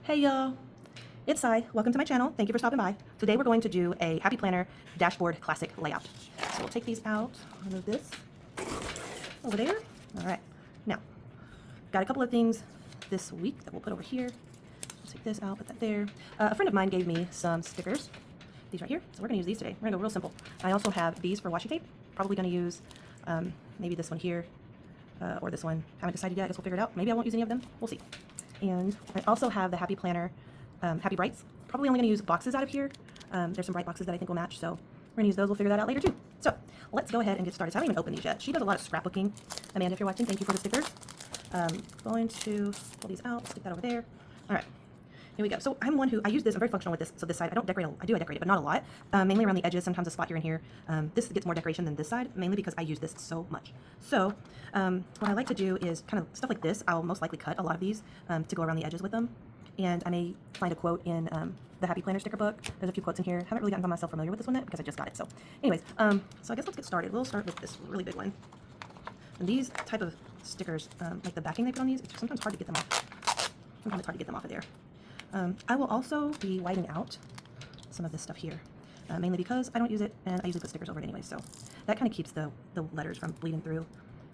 Hey y'all, it's Sai. Welcome to my channel. Thank you for stopping by. Today we're going to do a Happy Planner dashboard classic layout. So we'll take these out, remove this over there. All right, now got a couple of things this week that we'll put over here. We'll take this out, put that there. A friend of mine gave me some stickers, these right here. So we're gonna use these today. We're gonna go real simple. I also have these for washi tape. Probably gonna use maybe this one here or this one. Haven't decided yet. I guess we'll figure it out. Maybe I won't use any of them. We'll see. And I also have the Happy Planner Happy Brights. Probably only going to use boxes out of here. There's some bright boxes that I think will match, so we're going to use those. We'll figure that out later too. So let's go ahead and get started. So I haven't even opened these yet. She does a lot of scrapbooking. Amanda, if you're watching, thank you for the stickers. Going to pull these out, stick that over there. All right. Here we go. So I'm one who, I use this, I'm very functional with this. So this side, I decorate it, but not a lot. Mainly around the edges, sometimes a spot here and here. This gets more decoration than this side, mainly because I use this so much. So what I like to do is kind of stuff like this. I'll most likely cut a lot of these to go around the edges with them. And I may find a quote in the Happy Planner sticker book. There's a few quotes in here. Haven't really gotten myself familiar with this one yet because I just got it. So anyways, so I guess let's get started. We'll start with this really big one. And these type of stickers, like the backing they put on these, it's sometimes hard to get them off. Sometimes it's hard to get them off of there. I will also be whiting out some of this stuff here, mainly because I don't use it and I usually put stickers over it anyway, so that kind of keeps the letters from bleeding through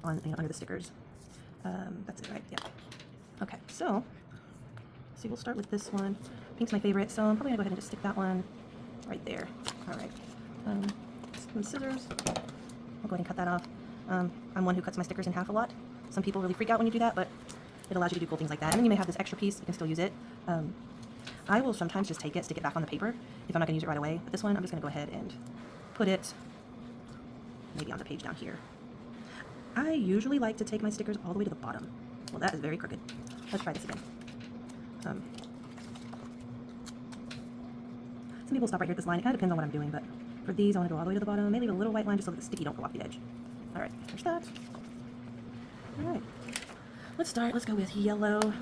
on under the stickers. That's it, right? Yeah. Okay, so see, we'll start with this one. Pink's my favorite, so I'm probably gonna go ahead and just stick that one right there. All right. Some scissors. I'll go ahead and cut that off. I'm one who cuts my stickers in half a lot. Some people really freak out when you do that, but it allows you to do cool things like that. And then you may have this extra piece, you can still use it. I will sometimes just take it, stick it back on the paper if I'm not going to use it right away. But this one, I'm just going to go ahead and put it maybe on the page down here. I usually like to take my stickers all the way to the bottom. Well, that is very crooked. Let's try this again. Some people stop right here at this line. It kind of depends on what I'm doing, but for these, I want to go all the way to the bottom. Maybe leave a little white line just so that the sticky don't go off the edge. All right, there's that. All right. Let's start. Let's go with yellow.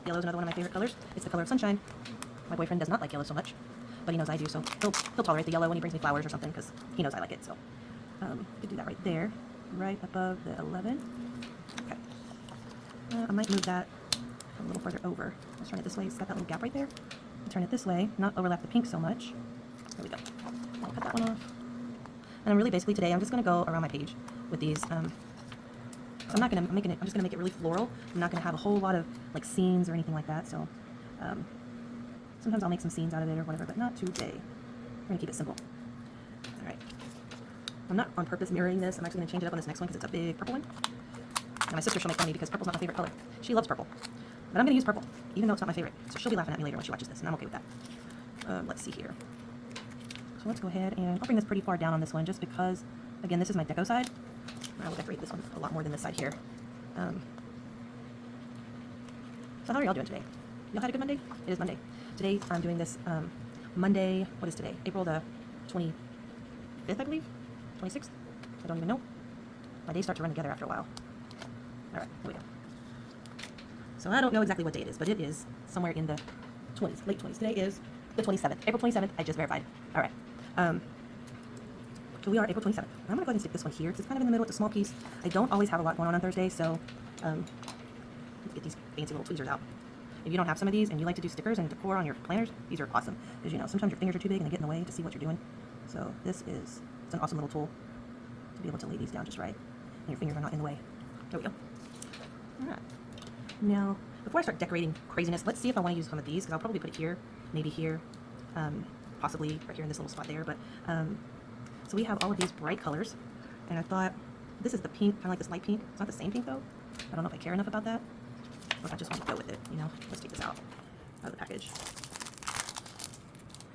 Yellow is another one of my favorite colors. It's the color of sunshine. My boyfriend does not like yellow so much, but he knows I do, so he'll tolerate the yellow when he brings me flowers or something because he knows I like it. So could do that right there, right above the 11. Okay. I might move that a little further over. Let's turn it this way. It's got that little gap right there. I'll turn it this way, not overlap the pink so much. There we go. I'll cut that one off. And I'm really basically today, I'm just going to go around my page with these. So I'm just gonna make it really floral. I'm not gonna have a whole lot of like scenes or anything like that. So sometimes I'll make some scenes out of it or whatever, but not today. We're gonna keep it simple. All right. I'm not on purpose mirroring this. I'm actually gonna change it up on this next one because it's a big purple one. And my sister, she'll make fun of me because purple's not my favorite color. She loves purple, but I'm gonna use purple even though it's not my favorite. So she'll be laughing at me later when she watches this, and I'm okay with that. Let's see here. So let's go ahead and I'll bring this pretty far down on this one just because, again, this is my deco side. I will decorate this one a lot more than this side here. So how are y'all doing today? Y'all had a good Monday? It is Monday. Today I'm doing this Monday, what is today? April the 25th, I believe? 26th? I don't even know. My days start to run together after a while. All right, here we go. So I don't know exactly what day it is, but it is somewhere in the 20s, late 20s. Today is the 27th, April 27th. I just verified. All right. So we are April 27th. I'm going to go ahead and stick this one here because it's kind of in the middle. It's a small piece. I don't always have a lot going on Thursday, so let's get these fancy little tweezers out. If you don't have some of these and you like to do stickers and decor on your planners, these are awesome. Because, you know, sometimes your fingers are too big and they get in the way to see what you're doing. So it's an awesome little tool to be able to lay these down just right. And your fingers are not in the way. There we go. All right. Now, before I start decorating craziness, let's see if I want to use some of these because I'll probably put it here, maybe here, possibly right here in this little spot there. But so we have all of these bright colors, and I thought this is the pink, kind of like this light pink. It's not the same pink though. I don't know if I care enough about that, or if I just want to go with it, you know. Let's take this out of the package.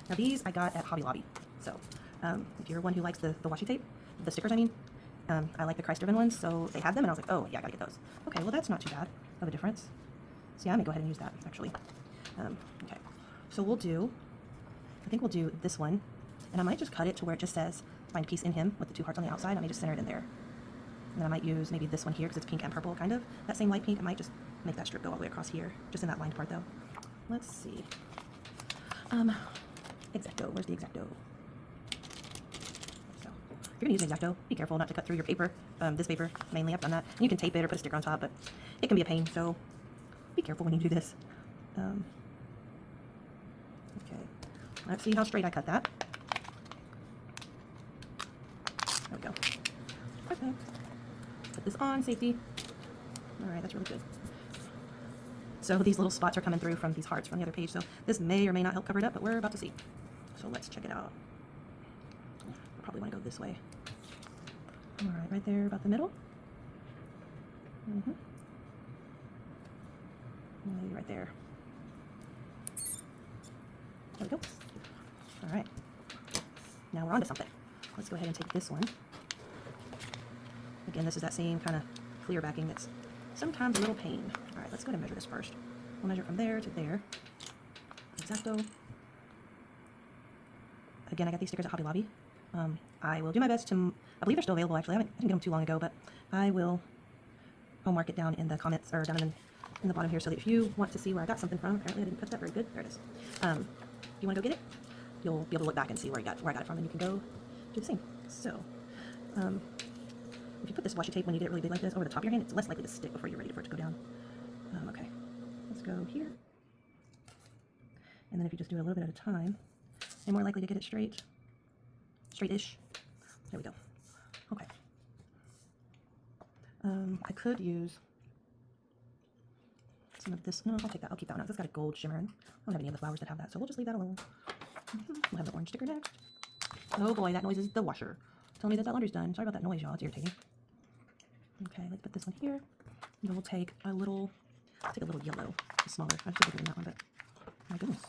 Now these I got at Hobby Lobby. So if you're one who likes the washi tape, the stickers I mean, I like the Christ-driven ones, so they had them, and I was like, oh yeah, I gotta get those. Okay, well that's not too bad of a difference. So yeah, I'm gonna go ahead and use that actually. Okay, so I think we'll do this one, and I might just cut it to where it just says find peace in him with the two hearts on the outside. I may just center it in there. And then I might use maybe this one here because it's pink and purple kind of. That same light pink, I might just make that strip go all the way across here, just in that lined part though. Let's see. X-Acto, where's the X-Acto? So, if you're gonna use an X-Acto, be careful not to cut through your paper. This paper, mainly, I've done that. And you can tape it or put a sticker on top, but it can be a pain, so be careful when you do this. Okay, let's see how straight I cut that. There we go. Perfect. Put this on, safety. All right, that's really good. So these little spots are coming through from these hearts from the other page, so this may or may not help cover it up, but we're about to see. So let's check it out. I probably want to go this way. All right there, about the middle. Maybe right there. There we go. All right. Now we're on to something. Let's go ahead and take this one. Again, this is that same kind of clear backing that's sometimes a little pain. All right, let's go ahead and measure this first. We'll measure from there to there. Exacto. Again, I got these stickers at Hobby Lobby. I will do my best to, I believe they're still available actually. I didn't get them too long ago, but I'll mark it down in the comments or down in the bottom here so that if you want to see where I got something from, apparently I didn't cut that very good. There it is. If you want to go get it, you'll be able to look back and see where I got it from, and you can go do the same. So, if you put this washi tape when you get it really big like this over the top of your hand, it's less likely to stick before you're ready for it to go down. Okay, let's go here. And then if you just do it a little bit at a time, you're more likely to get it straight-ish. There we go. Okay. I could use some of this. No, I'll take that. I'll keep that one out. It's got a gold shimmer. I don't have any of the flowers that have that, so we'll just leave that alone. We'll have the orange sticker next. Oh boy, that noise is the washer. Tell me that laundry's done. Sorry about that noise, y'all. It's irritating. Okay, let's put this one here. And then we'll take a little yellow. It's smaller. I should have given that one, but my goodness.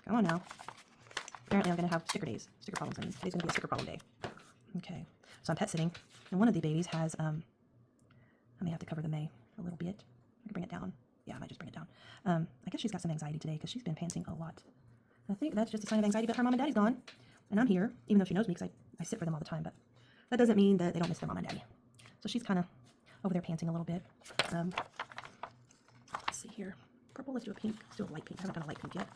Come on now. Apparently I'm going to have sticker problems, and today's going to be a sticker problem day. Okay, so I'm pet sitting, and one of the babies has, I may have to cover the May a little bit. I can bring it down. Yeah, I might just bring it down. I guess she's got some anxiety today because she's been pantsing a lot. I think that's just a sign of anxiety, but her mom and daddy's gone, and I'm here, even though she knows me because I sit for them all the time, but that doesn't mean that they don't miss their mom and daddy. So she's kind of over there pantsing a little bit. Let's see here. Purple, let's do a pink. Let's do a light pink. I haven't done a light pink yet.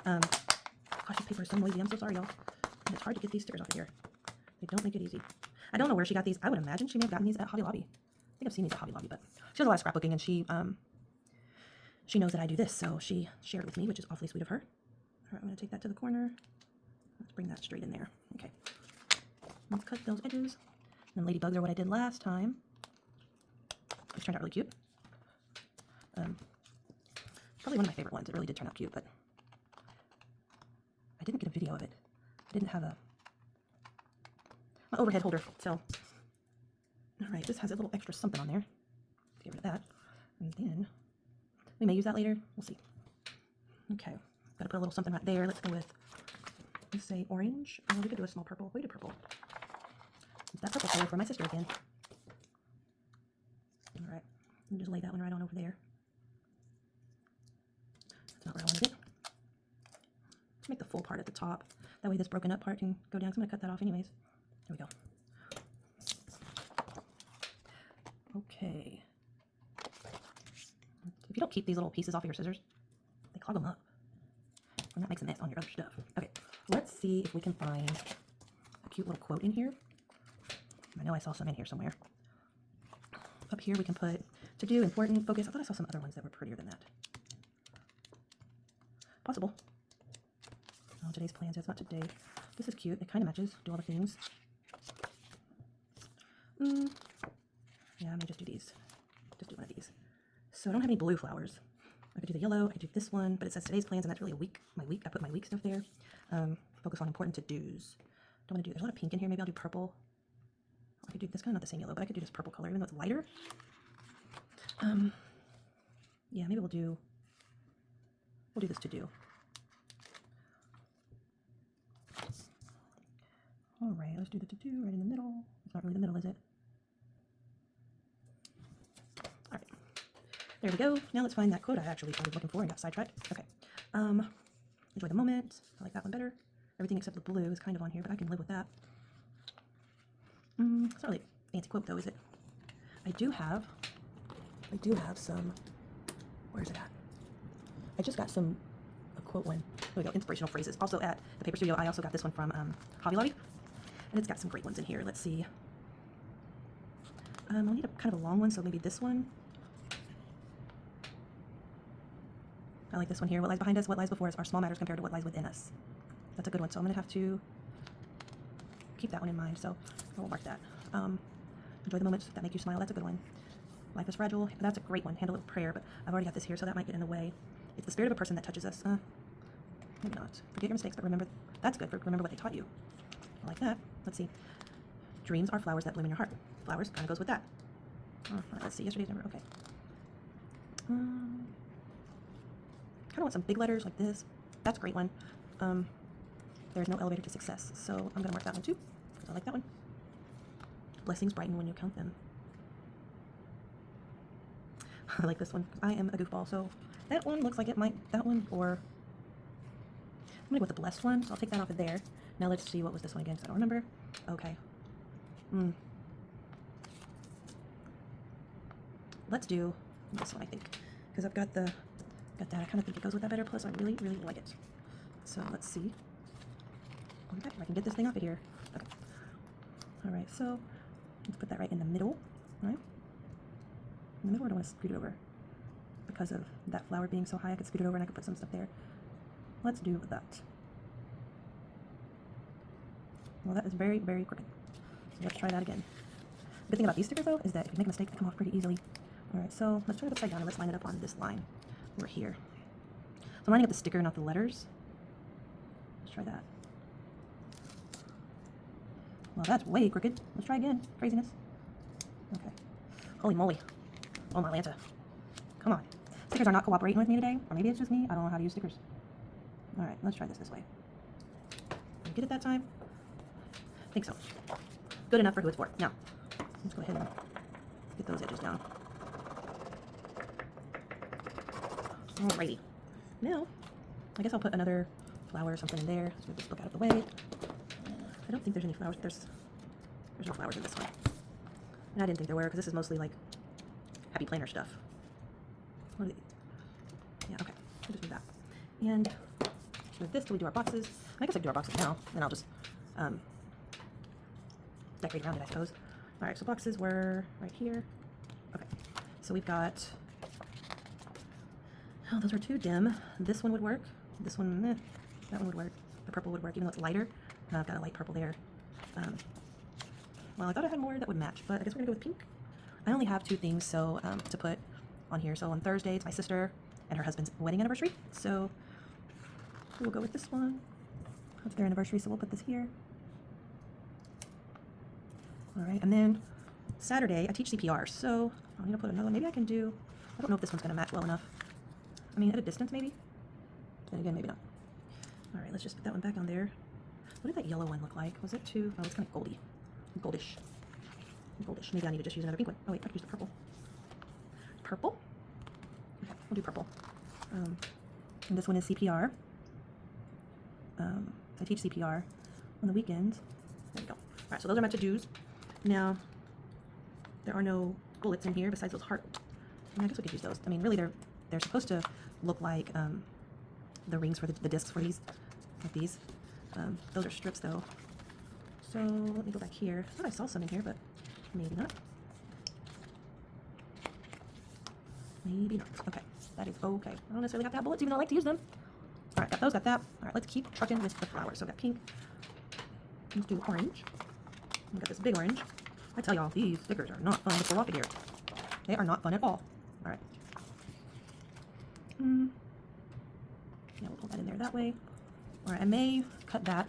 Gosh, this paper is so noisy. I'm so sorry, y'all. And it's hard to get these stickers off of here. They don't make it easy. I don't know where she got these. I would imagine she may have gotten these at Hobby Lobby. I think I've seen these at Hobby Lobby, but she does a lot of scrapbooking, and she knows that I do this, so she shared it with me, which is awfully sweet of her. All right, I'm going to take that to the corner. Let's bring that straight in there. Okay. Let's cut those edges. And ladybugs are what I did last time, which turned out really cute. Probably one of my favorite ones. It really did turn out cute, but I didn't get a video of it. I didn't have my overhead holder, so. All right, this has a little extra something on there. Let's get rid of that. And then we may use that later. We'll see. Okay, gotta put a little something right there. Let's go with, let's say orange. Oh, we could do a small purple. We do purple. It's that purple color for my sister again. All right, and just lay that one right on over there. That's not where I wanted it. Let's make the full part at the top. That way this broken up part can go down. So I'm gonna cut that off anyways. There we go. Okay. If you don't keep these little pieces off of your scissors, they clog them up. And that makes a mess on your other stuff. Okay, let's see if we can find a cute little quote in here. I know I saw some in here somewhere. Up here we can put to do, important, focus. I thought I saw some other ones that were prettier than that. Possible. Oh, today's plans. It's not today. This is cute. It kind of matches. Do all the things. Yeah, I may just do these. Just do one of these. So I don't have any blue flowers. I could do the yellow. I could do this one, but it says today's plans, and that's really a week. My week. I put my week stuff there. Focus on important to-dos. Don't want to do. There's a lot of pink in here. Maybe I'll do purple. I could do this kind of not the same yellow, but I could do this purple color, even though it's lighter. Yeah, maybe we'll do this to do. All right, let's do the to do right in the middle. It's not really the middle, is it? All right, there we go. Now let's find that quote I actually started looking for and got sidetracked. Okay, enjoy the moment. I like that one better. Everything except the blue is kind of on here, but I can live with that. It's not really a fancy quote though, is it? I do have some, where's it at? I just got a quote one. There we go, inspirational phrases. Also at the Paper Studio, I also got this one from Hobby Lobby, and it's got some great ones in here. Let's see. I'll need a kind of a long one, so maybe this one. I like this one here. What lies behind us, what lies before us are small matters compared to what lies within us. That's a good one. So I'm going to have to keep that one in mind. So I will mark that. Enjoy the moments that make you smile. That's a good one. Life is fragile. That's a great one. Handle it with prayer, but I've already got this here, so that might get in the way. It's the spirit of a person that touches us. Maybe not. Forget your mistakes, but remember. That's good. Remember what they taught you. I like that. Let's see. Dreams are flowers that bloom in your heart. Flowers kind of goes with that. Let's see. Yesterday's number. Okay. Kind of want some big letters like this. That's a great one. There's no elevator to success, so I'm going to mark that one too, because I like that one. Blessings brighten when you count them. I like this one. I am a goofball, so that one looks like it might, that one, or I'm going to go with the blessed one, so I'll take that off of there. Now let's see, what was this one again, because I don't remember. Okay. Let's do this one, I think, because I've got that. I kind of think it goes with that better, plus I really, really like it. So let's see. Okay, I can get this thing off of here. Okay. All right, so let's put that right in the middle, right? In the middle, I don't want to scoot it over because of that flower being so high. I could scoot it over and I could put some stuff there. Let's do that. Well, that is very, very crooked. So let's try that again. The good thing about these stickers, though, is that if you make a mistake, they come off pretty easily. All right, so let's turn it upside down and let's line it up on this line over here. So I'm lining up the sticker, not the letters. Let's try that. Well, that's way crooked. Let's try again. Craziness. Okay. Holy moly. Oh my Lanta. Come on. Stickers are not cooperating with me today. Or maybe it's just me. I don't know how to use stickers. Alright, let's try this way. Did I get it that time? I think so. Good enough for who it's for. Now, let's go ahead and get those edges down. Alrighty. Now, I guess I'll put another flower or something in there. Let's move this book out of the way. I don't think there's any flowers. There's no flowers in this one. And I didn't think there were, because this is mostly like happy planner stuff. What are yeah, okay. We'll just do that. And with this till we do our boxes. I guess I can do our boxes now, and I'll just decorate around it, I suppose. Alright, so boxes were right here. Okay. So we've got, oh, those are too dim. This one would work. This one, that one would work. The purple would work, even though it's lighter. I've got a light purple there. Well, I thought I had more that would match, but I guess we're gonna go with pink. I only have two things so to put on here. So on Thursday, it's my sister and her husband's wedding anniversary. So we'll go with this one. It's their anniversary, so we'll put this here. All right, and then Saturday, I teach CPR, so I'll need to put another one. Maybe I can do, I don't know if this one's gonna match well enough. I mean, at a distance, maybe. Then again, maybe not. All right, let's just put that one back on there. What did that yellow one look like? Was it too, oh, it's kind of goldish. Maybe I need to just use another pink one. Oh wait, I could use the purple. Purple? Okay, we'll do purple. And this one is CPR. I teach CPR on the weekends. There we go. All right, so those are my to-dos. Now, there are no bullets in here besides those heart. I guess we could use those. I mean, really, they're supposed to look like the rings for the discs for these, like these. Those are strips, though. So let me go back here. I thought I saw some in here, but maybe not. Maybe not. Okay, that is okay. I don't necessarily have to have bullets, even though I like to use them. All right, got those, got that. All right, let's keep trucking with the flowers. So I've got pink. Let's do orange. I've got this big orange. I tell y'all, these stickers are not fun to pull off of here. They are not fun at all. All right. Yeah, we'll pull that in there that way. All right, I may cut that.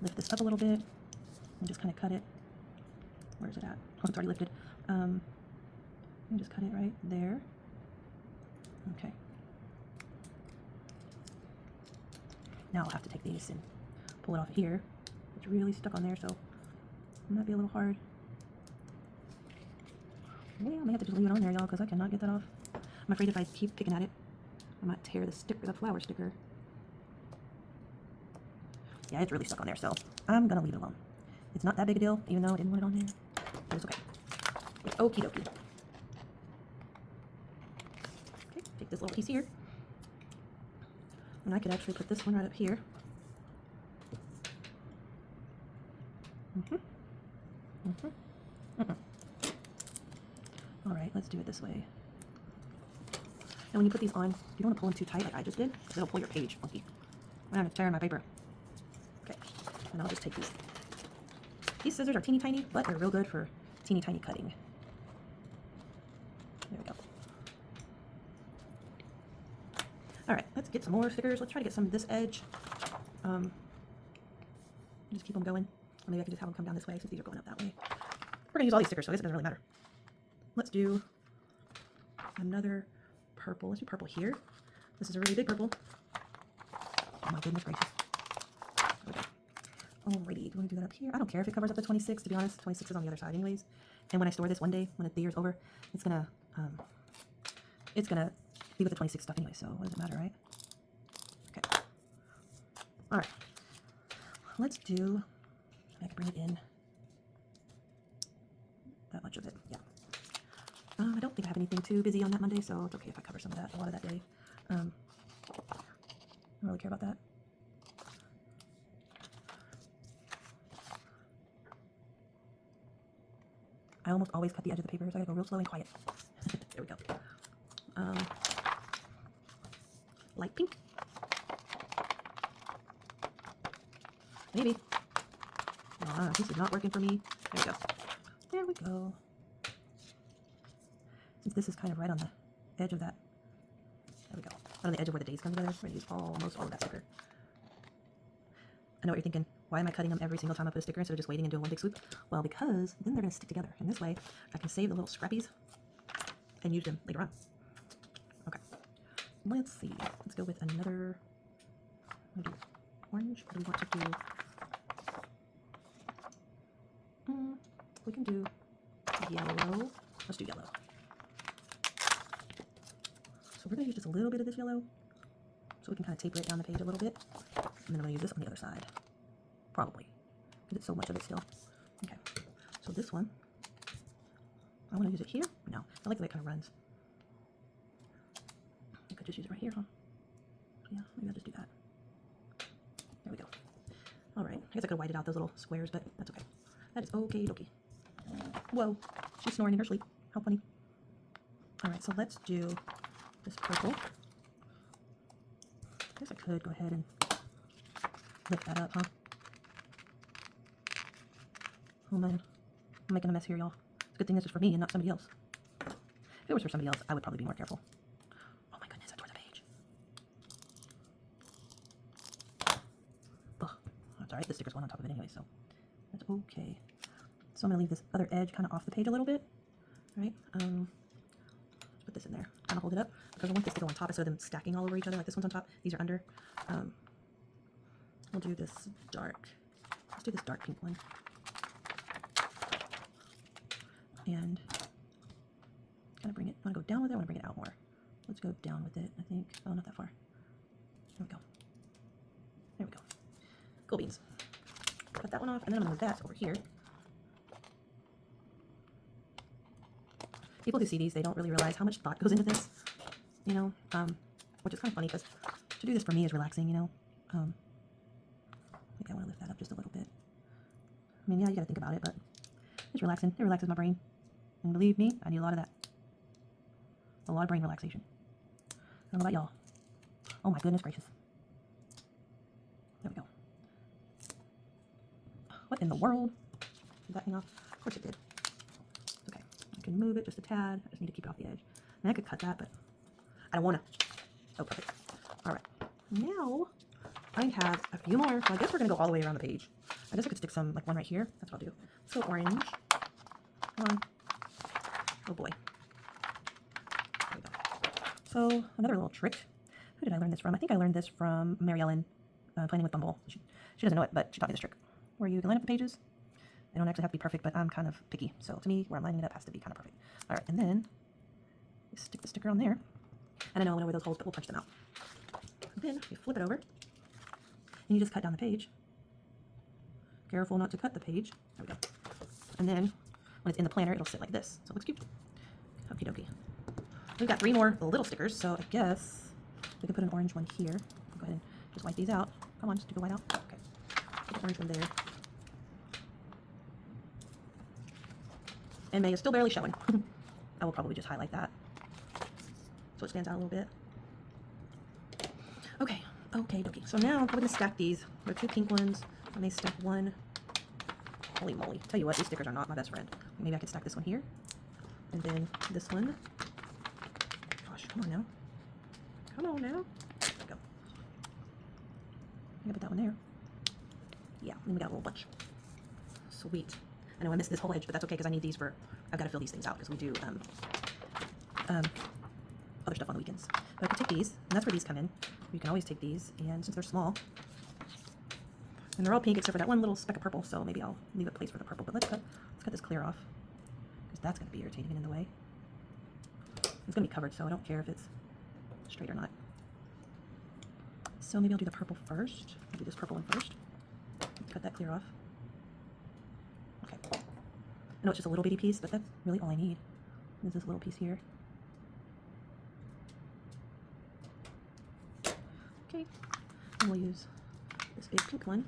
Lift this up a little bit and just kind of cut it. Where's it at? Oh, it's already lifted. Let me just cut it right there. Okay. Now I'll have to take these and pull it off here. It's really stuck on there, so it might be a little hard. Yeah, I may have to just leave it on there, y'all, because I cannot get that off. I'm afraid if I keep picking at it, I might tear the sticker, the flower sticker. Yeah, it's really stuck on there, so I'm gonna leave it alone. It's not that big a deal, even though I didn't want it on there. But it's okay. It's okie dokie. Okay, take this little piece here. And I could actually put this one right up here. All right, let's do it this way. And when you put these on, you don't want to pull them too tight like I just did, because it'll pull your page funky. I'm going to tear my paper. Okay, and I'll just take these. These scissors are teeny tiny, but they're real good for teeny tiny cutting. There we go. All right, let's get some more stickers. Let's try to get some of this edge. Just keep them going. Or maybe I can just have them come down this way since these are going up that way. We're going to use all these stickers, so I guess it doesn't really matter. Let's do another purple. Let's do purple here. This is a really big purple. Oh my goodness gracious. Okay. Alrighty, do you want to do that up here? I don't care if it covers up to 26, to be honest. 26 is on the other side anyways. And when I store this one day, when the year's over, it's gonna be with the 26 stuff anyway, so what does it matter, right? Okay. Alright. Let's do, I can bring it in. That much of it, yeah. I don't think I have anything too busy on that Monday, so it's okay if I cover some of that, a lot of that day. I don't really care about that. I almost always cut the edge of the paper, so I gotta go real slow and quiet. There we go. Light pink. Maybe. This is not working for me. There we go. There we go. Since this is kind of right on the edge of that. There we go. Right on the edge of where the days come together. We're going to use almost all of that sticker. I know what you're thinking. Why am I cutting them every single time I put a sticker instead of just waiting and doing one big swoop? Well, because then they're going to stick together. And this way, I can save the little scrappies and use them later on. Okay. Let's see. Let's go with another. I'm going to do orange. What do we want to do? We can do yellow. Let's do yellow. So we're going to use just a little bit of this yellow so we can kind of taper it down the page a little bit. And then I'm going to use this on the other side. Probably. Because it's so much of it still. Okay. So this one, I want to use it here. No, I like the way it kind of runs. I could just use it right here, huh? Yeah, maybe I'll just do that. There we go. All right. I guess I could have whited out those little squares, but that's okay. That is okay dokie. Whoa, she's snoring in her sleep. How funny. All right, so let's do this purple. I guess I could go ahead and lift that up, huh? Oh man, I'm making a mess here, y'all. It's a good thing this is for me and not somebody else. If it was for somebody else, I would probably be more careful. Oh my goodness, I tore the page. Ugh, that's all right. The sticker's going on top of it anyway, so that's okay. So I'm going to leave this other edge kind of off the page a little bit. All right, let's put this in there. Kind of hold it up because I want this to go on top instead of them stacking all over each other. Like this one's on top, these are under. We'll do this dark. Let's do this dark pink one. And kind of bring it. Want to go down with it? I want to bring it out more. Let's go down with it. I think. Oh, not that far. There we go. There we go. Cool beans. Cut that one off, and then I'm going to move that over here. People who see these, they don't really realize how much thought goes into this, you know, which is kind of funny because to do this for me is relaxing, you know. I think I want to lift that up just a little bit. I mean, yeah, you got to think about it, but it's relaxing. It relaxes my brain. And believe me, I need a lot of that. A lot of brain relaxation. I don't know about y'all. Oh my goodness gracious. There we go. What in the world? Did that hang off? Of course it did. Okay, I can move it just a tad. I just need to keep it off the edge. I mean, I could cut that, but I don't want to. Oh, perfect. All right. Now, I have a few more. So I guess we're going to go all the way around the page. I guess I could stick some, like one right here. That's what I'll do. So orange. Come on. Oh boy. There we go. So another little trick. Who did I learn this from? I think I learned this from Mary Ellen, Planning with Bumble. She doesn't know it, but she taught me this trick. Where you can line up the pages. They don't actually have to be perfect, but I'm kind of picky. So to me, where I'm lining it up has to be kind of perfect. All right, and then stick the sticker on there. And I know where those holes, but we'll punch them out. And then you flip it over, and you just cut down the page. Careful not to cut the page. There we go. And then when it's in the planner, it'll sit like this. So it looks cute. Okie dokie. We've got 3 more little stickers, so I guess we can put an orange one here. Go ahead and just wipe these out. Come on, just do the white out. Okay. Put an orange one there. And May is still barely showing. I will probably just highlight that. so it stands out a little bit. Okay, okay. So now we're gonna stack these. There are 2 pink ones. Let me stack one. Holy moly! Tell you what, these stickers are not my best friend. Maybe I can stack this one here, and then this one. Gosh, come on now. Come on now. There we go. I'm gonna put that one there. Yeah, then we got a little bunch. Sweet. I know I missed this whole edge, but that's okay because I need these for. I've got to fill these things out because we do other stuff on the weekends. But I could take these, and that's where these come in. You can always take these, and since they're small, and they're all pink except for that one little speck of purple, so maybe I'll leave a place for the purple. But let's cut this clear off because that's going to be irritating and in the way. It's going to be covered, so I don't care if it's straight or not. So maybe I'll do the purple first. I'll do this purple one first. Cut that clear off. Okay. I know it's just a little bitty piece, but that's really all I need. Is this little piece here. Okay. And we'll use this big pink one.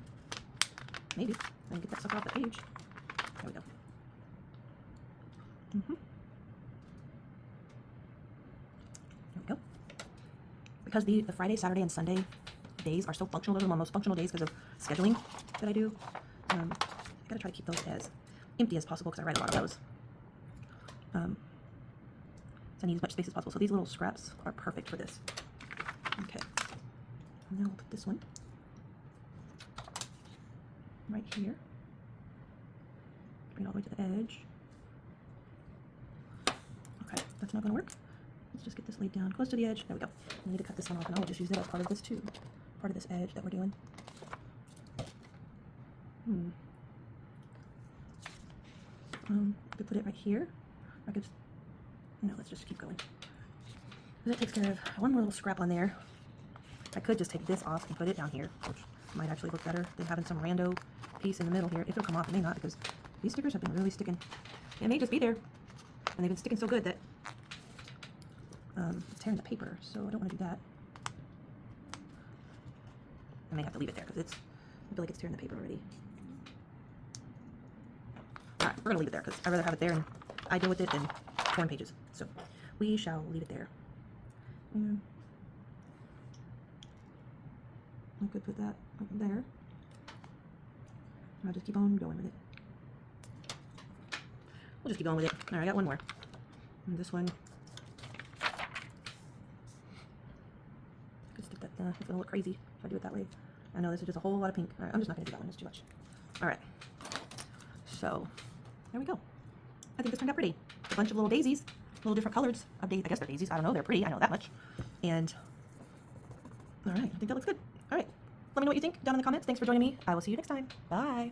Maybe. And get that sucker off the page. There we go. There we go. Because the Friday, Saturday, and Sunday days are so functional, those are my most functional days because of scheduling that I do. I gotta try to keep those as empty as possible because I write a lot of those. So I need as much space as possible. So these little scraps are perfect for this. Okay. And now I'll put this one right here. Bring it all the way to the edge. Okay, that's not gonna work. Let's just get this laid down close to the edge. There we go. I need to cut this one off, and I'll just use it as part of this too. Part of this edge that we're doing. Could put it right here. I could. No, let's just keep going. That takes care of one more little scrap on there. I could just take this off and put it down here, which might actually look better than having some rando piece in the middle here. If it'll come off, it may not, because these stickers have been really sticking. It may just be there, and they've been sticking so good that it's tearing the paper, so I don't want to do that. I may have to leave it there, because I feel like it's tearing the paper already. Alright, we're going to leave it there, because I'd rather have it there and I deal with it than torn pages. So, we shall leave it there. I could put that up there. I'll just keep on going with it. We'll just keep on with it. Alright, I got one more. And this one. I could stick that, it's going to look crazy if I do it that way. I know this is just a whole lot of pink. Alright, I'm just not going to do that one, it's too much. Alright. So, there we go. I think this turned out pretty. A bunch of little daisies, little different colors of daisies. I guess they're daisies. I don't know. They're pretty. I know that much. And, alright, I think that looks good. Alright. Let me know what you think down in the comments. Thanks for joining me. I will see you next time. Bye.